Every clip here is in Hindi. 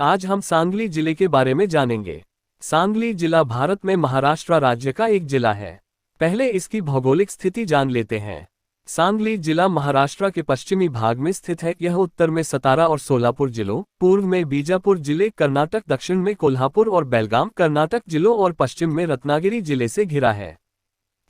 आज हम सांगली जिले के बारे में जानेंगे। सांगली जिला भारत में महाराष्ट्र राज्य का एक जिला है। पहले इसकी भौगोलिक स्थिति जान लेते हैं। सांगली जिला महाराष्ट्र के पश्चिमी भाग में स्थित है। यह उत्तर में सतारा और सोलापुर जिलों, पूर्व में बीजापुर जिले कर्नाटक, दक्षिण में कोल्हापुर और बेलगाम कर्नाटक जिलों और पश्चिम में रत्नागिरी जिले से घिरा है।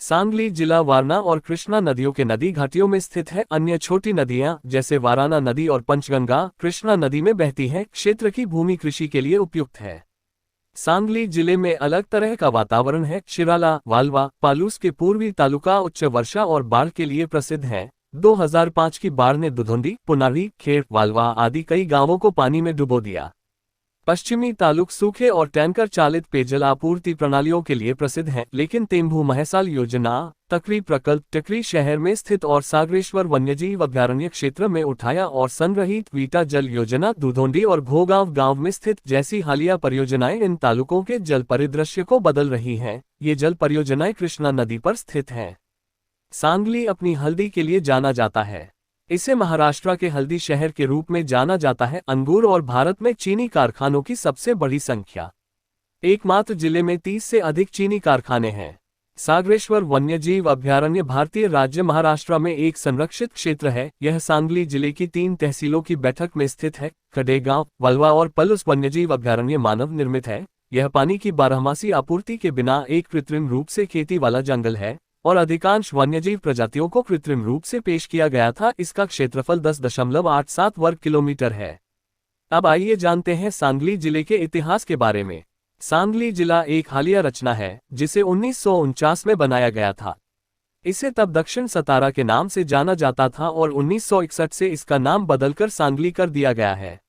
सांगली जिला वारणा और कृष्णा नदियों के नदी घाटियों में स्थित है। अन्य छोटी नदियां जैसे वाराना नदी और पंचगंगा कृष्णा नदी में बहती हैं। क्षेत्र की भूमि कृषि के लिए उपयुक्त है। सांगली जिले में अलग तरह का वातावरण है। शिराला, वालवा, पालूस के पूर्वी तालुका उच्च वर्षा और बाढ़ के लिए प्रसिद्ध है। 2005 की बाढ़ ने दुधोंडी, पुनारी, खेर, वालवा आदि कई गांवों को पानी में डुबो दिया। पश्चिमी तालुक सूखे और टैंकर चालित पेयजल आपूर्ति प्रणालियों के लिए प्रसिद्ध हैं, लेकिन तेम्भू महसाल योजना, तकरी प्रकल्प टकरी शहर में स्थित और सागरेश्वर वन्यजीव अभयारण्य क्षेत्र में उठाया और संग्रहित वीटा जल योजना दुधोंडी और घोगांव गांव में स्थित जैसी हालिया परियोजनाएं इन तालुकों के जल परिदृश्य को बदल रही हैं। ये जल परियोजनाएं कृष्णा नदी पर स्थित हैं। सांगली अपनी हल्दी के लिए जाना जाता है। इसे महाराष्ट्र के हल्दी शहर के रूप में जाना जाता है। अंगूर और भारत में चीनी कारखानों की सबसे बड़ी संख्या। एकमात्र जिले में 30 से अधिक चीनी कारखाने हैं। सागरेश्वर वन्यजीव अभयारण्य भारतीय राज्य महाराष्ट्र में एक संरक्षित क्षेत्र है। यह सांगली जिले की 3 तहसीलों की बैठक में स्थित है। खडेगांव, वलवा और पलूस वन्यजीव अभयारण्य मानव निर्मित है। यह पानी की बारहमासी आपूर्ति के बिना एक कृत्रिम रूप से खेती वाला जंगल है और अधिकांश वन्यजीव प्रजातियों को कृत्रिम रूप से पेश किया गया था। इसका क्षेत्रफल 10.87 वर्ग किलोमीटर है। अब आइए जानते हैं सांगली जिले के इतिहास के बारे में। सांगली जिला एक हालिया रचना है जिसे 1949 में बनाया गया था। इसे तब दक्षिण सतारा के नाम से जाना जाता था और 1961 से इसका नाम बदलकर सांगली कर दिया गया है।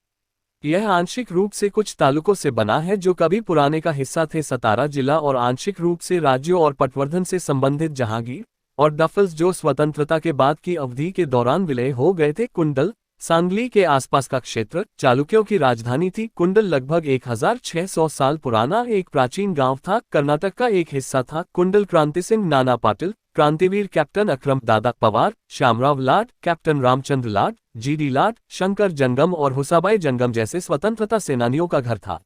यह आंशिक रूप से कुछ तालुकों से बना है जो कभी पुराने का हिस्सा थे सतारा जिला, और आंशिक रूप से राज्यों और पटवर्धन से संबंधित जहांगीर और डफल्स जो स्वतंत्रता के बाद की अवधि के दौरान विलय हो गए थे। कुंडल सांगली के आसपास का क्षेत्र चालुक्यों की राजधानी थी। कुंडल लगभग 1600 साल पुराना एक प्राचीन गांव था। कर्नाटक का एक हिस्सा था। कुंडल क्रांति सिंह, नाना पाटिल, क्रांतिवीर कैप्टन अक्रम दादा पवार, श्यामराव लाड, कैप्टन रामचंद्र लाड, जीडी लाड, शंकर जंगम और हुसाबाई जंगम जैसे स्वतंत्रता सेनानियों का घर था।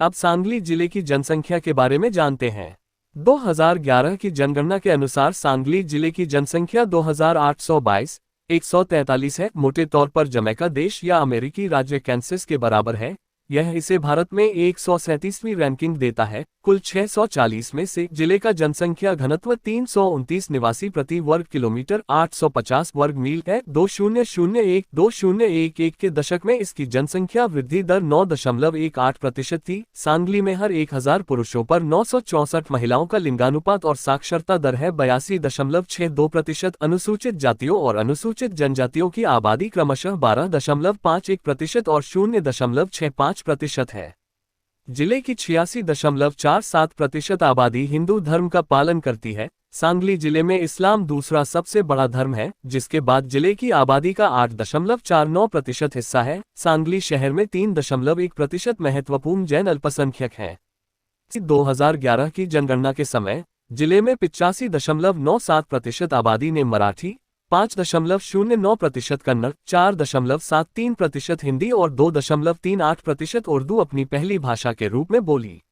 अब सांगली जिले की जनसंख्या के बारे में जानते हैं। 2011 की जनगणना के अनुसार सांगली जिले की जनसंख्या 2822 143 है। मोटे तौर पर जमैका देश या अमेरिकी राज्य कैंसस के बराबर है। यह इसे भारत में 137वीं रैंकिंग देता है। कुल 640 में से जिले का जनसंख्या घनत्व 329 निवासी प्रति वर्ग किलोमीटर 850 वर्ग मील है। 2011 के दशक में इसकी जनसंख्या वृद्धि दर 9.18% थी। सांगली में हर 1000 पुरुषों पर 964 महिलाओं का लिंगानुपात और साक्षरता दर है 82.62%। अनुसूचित जातियों और अनुसूचित जनजातियों की आबादी क्रमशः 12.51% और 0.65% है। जिले की 86.47% आबादी हिंदू धर्म का पालन करती है। सांगली जिले में इस्लाम दूसरा सबसे बड़ा धर्म है, जिसके बाद जिले की आबादी का 8.49% हिस्सा है। सांगली शहर में 3.1% महत्वपूर्ण जैन अल्पसंख्यक हैं। 2011 की जनगणना के समय जिले में 85.97% आबादी ने मराठी, 5.09% कन्नड़, 4.73% हिंदी और 2.38% उर्दू अपनी पहली भाषा के रूप में बोली।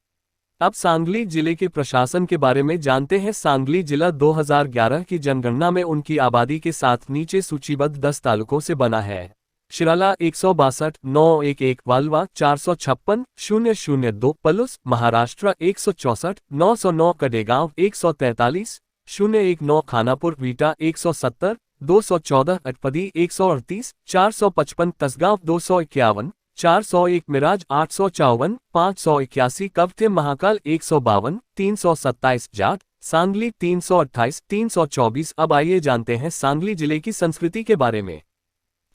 अब सांगली जिले के प्रशासन के बारे में जानते हैं। सांगली जिला 2011 की जनगणना में उनकी आबादी के साथ नीचे सूचीबद्ध 10 तालुकों से बना है। शिराला 162 911, वालवा 456 002, पलूस महाराष्ट्र 164 909, कडेगांव 143 019, खानापुर वीटा 170 214, अटपदी 138 455, तसगांव 251 401, मिराज 854 581, कवथे महाकाल 152 327, जाट सांगली 328 324। अब आइए जानते हैं सांगली जिले की संस्कृति के बारे में।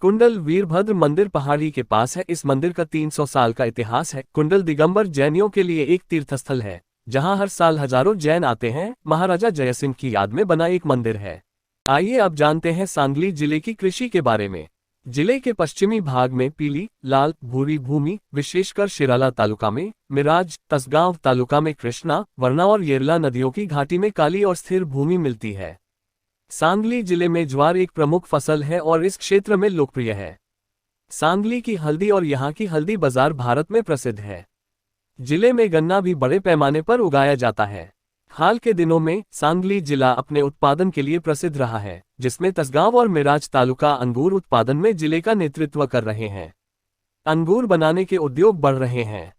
कुंडल वीरभद्र मंदिर पहाड़ी के पास है। इस मंदिर का 300 साल का इतिहास है। कुंडल दिगंबर जैनियों के लिए एक तीर्थस्थल है, जहां हर साल हजारों जैन आते हैं। महाराजा जयसिंह की याद में बना एक मंदिर है। आइए अब जानते हैं सांगली जिले की कृषि के बारे में। जिले के पश्चिमी भाग में पीली, लाल, भूरी भूमि, विशेषकर शिराला तालुका में, मिराज, तसगांव तालुका में कृष्णा, वरना और येरला नदियों की घाटी में काली और स्थिर भूमि मिलती है। सांगली जिले में ज्वार एक प्रमुख फसल है और इस क्षेत्र में लोकप्रिय है। सांगली की हल्दी और यहाँ की हल्दी बाजार भारत में प्रसिद्ध है। जिले में गन्ना भी बड़े पैमाने पर उगाया जाता है। हाल के दिनों में सांगली जिला अपने उत्पादन के लिए प्रसिद्ध रहा है, जिसमें तसगांव और मिराज तालुका अंगूर उत्पादन में जिले का नेतृत्व कर रहे हैं। अंगूर बनाने के उद्योग बढ़ रहे हैं।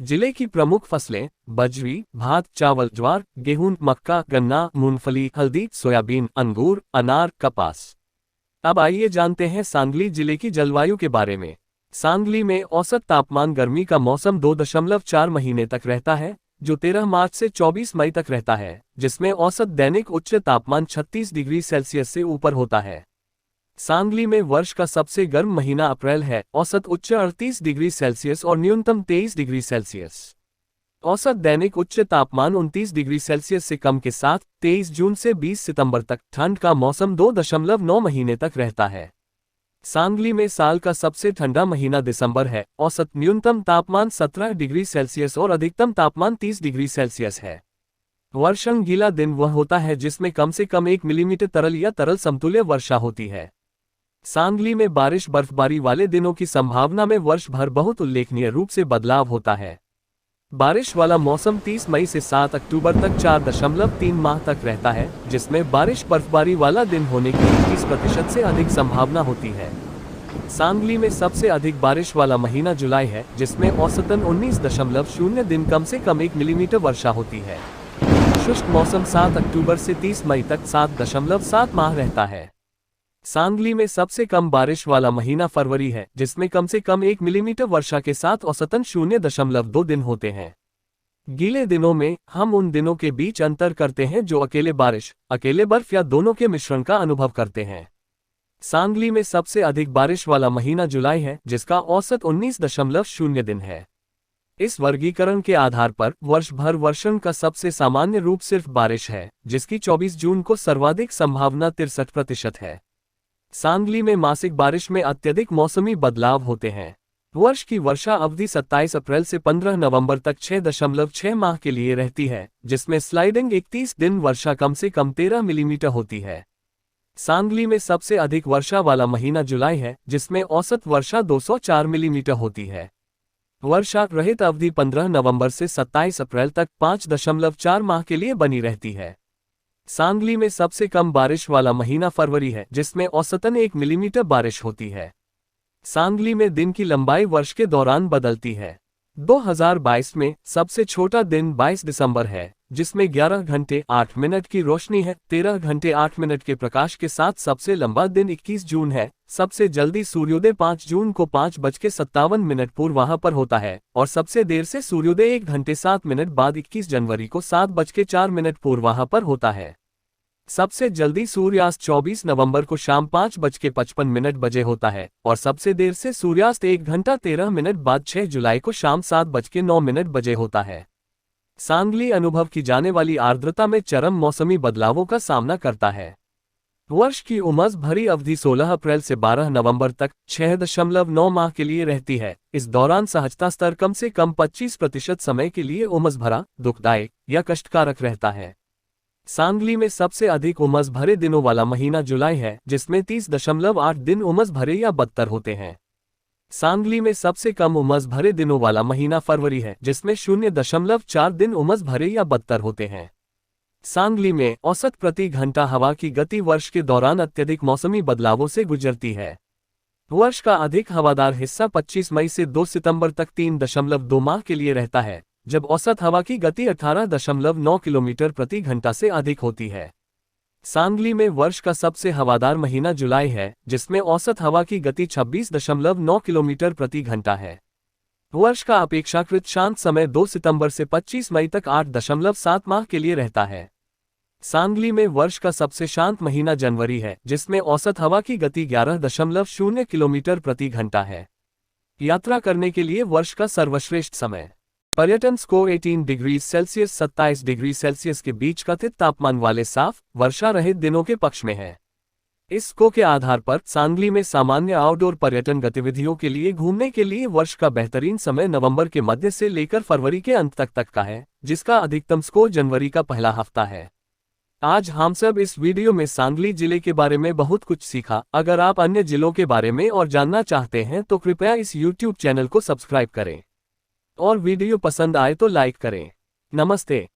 जिले की प्रमुख फसलें बजरी, भात, चावल, ज्वार, गेहूं, मक्का, गन्ना, मूंगफली, हल्दी, सोयाबीन, अंगूर, अनार, कपास। अब आइए जानते हैं सांगली जिले की जलवायु के बारे में। सांगली में औसत तापमान गर्मी का मौसम 2.4 महीने तक रहता है, जो 13 मार्च से 24 मई तक रहता है, जिसमें औसत दैनिक उच्च तापमान 36 डिग्री सेल्सियस से ऊपर होता है। सांगली में वर्ष का सबसे गर्म महीना अप्रैल है, औसत उच्च 38 डिग्री सेल्सियस और न्यूनतम 23 डिग्री सेल्सियस। औसत दैनिक उच्च तापमान 29 डिग्री सेल्सियस से कम के साथ 23 जून से 20 सितंबर तक ठंड का मौसम 2.9 महीने तक रहता है। सांगली में साल का सबसे ठंडा महीना दिसंबर है, औसत न्यूनतम तापमान 17 डिग्री सेल्सियस और अधिकतम तापमान 30 डिग्री सेल्सियस है। वर्षण गीला दिन वह होता है जिसमें कम से कम 1 मिलीमीटर तरल या तरल समतुल्य वर्षा होती है। सांगली में बारिश बर्फबारी वाले दिनों की संभावना में वर्ष भर बहुत उल्लेखनीय रूप से बदलाव होता है। बारिश वाला मौसम 30 मई से 7 अक्टूबर तक 4.3 माह तक रहता है, जिसमें बारिश बर्फबारी वाला दिन होने की 21% से अधिक संभावना होती है। सांगली में सबसे अधिक बारिश वाला महीना जुलाई है, जिसमें औसतन 19.0 दिन कम से कम 1 मिलीमीटर वर्षा होती है। शुष्क मौसम 7 अक्टूबर से 30 मई तक 7.7 माह रहता है। सांगली में सबसे कम बारिश वाला महीना फरवरी है, जिसमें कम से कम 1 मिलीमीटर वर्षा के साथ औसतन 0.2 दिन होते हैं। गीले दिनों में हम उन दिनों के बीच अंतर करते हैं जो अकेले बारिश, अकेले बर्फ या दोनों के मिश्रण का अनुभव करते हैं। सांगली में सबसे अधिक बारिश वाला महीना जुलाई है, जिसका औसत 19.0 दिन है। इस वर्गीकरण के आधार पर वर्ष भर वर्षण का सबसे सामान्य रूप सिर्फ बारिश है, जिसकी 24 जून को सर्वाधिक संभावना 63% है। सांगली में मासिक बारिश में अत्यधिक मौसमी बदलाव होते हैं। वर्ष की वर्षा अवधि 27 अप्रैल से 15 नवंबर तक 6.6 माह के लिए रहती है, जिसमें स्लाइडिंग 31 दिन वर्षा कम से कम 13 मिलीमीटर होती है। सांगली में सबसे अधिक वर्षा वाला महीना जुलाई है, जिसमें औसत वर्षा 204 मिलीमीटर होती है। वर्षा रहित अवधि 15 नवंबर से 27 अप्रैल तक 5.4 माह के लिए बनी रहती है। सांगली में सबसे कम बारिश वाला महीना फरवरी है, जिसमें औसतन 1 मिलीमीटर बारिश होती है। सांगली में दिन की लंबाई वर्ष के दौरान बदलती है। 2022 में सबसे छोटा दिन 22 दिसंबर है, जिसमें 11 घंटे 8 मिनट की रोशनी है। 13 घंटे 8 मिनट के प्रकाश के साथ सबसे लंबा दिन 21 जून है। सबसे जल्दी सूर्योदय 5 जून को 5:57 पूर्वाह पर होता है और सबसे देर से सूर्योदय 1 घंटे 7 मिनट बाद 21 जनवरी को 7:04 पूर्वाह पर होता है। सबसे जल्दी सूर्यास्त 24 नवंबर को शाम 5:55 बजे होता है और सबसे देर से सूर्यास्त 1 घंटा 13 मिनट बाद 6 जुलाई को शाम 7:09 बजे होता है। सांगली अनुभव की जाने वाली आर्द्रता में चरम मौसमी बदलावों का सामना करता है। वर्ष की उमस भरी अवधि 16 अप्रैल से 12 नवंबर तक 6.9 माह के लिए रहती है। इस दौरान सहजता स्तर कम से कम 25% समय के लिए उमस भरा, दुखदायक या कष्टकारक रहता है। सांगली में सबसे अधिक उमस भरे दिनों वाला महीना जुलाई है, जिसमें 30.8 दिन उमस भरे या बदतर होते हैं। सांगली में सबसे कम उमस भरे दिनों वाला महीना फरवरी है, जिसमें 0.4 दिन उमस भरे या बदतर होते हैं। सांगली में औसत प्रति घंटा हवा की गति वर्ष के दौरान अत्यधिक मौसमी बदलावों से गुजरती है। वर्ष का अधिक हवादार हिस्सा 25 मई से 2 सितंबर तक 3.2 माह के लिए रहता है, जब औसत हवा की गति 18.9 किलोमीटर प्रति घंटा से अधिक होती है। सांगली में वर्ष का सबसे हवादार महीना जुलाई है, जिसमें औसत हवा की गति 26.9 किलोमीटर प्रति घंटा है। वर्ष का अपेक्षाकृत शांत समय 2 सितंबर से 25 मई तक 8.7 माह के लिए रहता है। सांगली में वर्ष का सबसे शांत महीना जनवरी है, जिसमें औसत हवा की गति 11.0 किलोमीटर प्रति घंटा है। यात्रा करने के लिए वर्ष का सर्वश्रेष्ठ समय पर्यटन score 18 degree Celsius 27 degree Celsius के बीच कथित तापमान वाले साफ वर्षा रहित दिनों के पक्ष में है। इस स्कोर के आधार पर सांगली में सामान्य आउटडोर पर्यटन गतिविधियों के लिए घूमने के लिए वर्ष का बेहतरीन समय नवंबर के मध्य से लेकर फरवरी के अंत तक का है, जिसका अधिकतम स्कोर जनवरी का पहला हफ्ता है। आज हम सब इस वीडियो में सांगली जिले के बारे में बहुत कुछ सीखा। अगर आप अन्य जिलों के बारे में और जानना चाहते हैं तो कृपया इस YouTube चैनल को सब्सक्राइब करें और वीडियो पसंद आए तो लाइक करें। नमस्ते।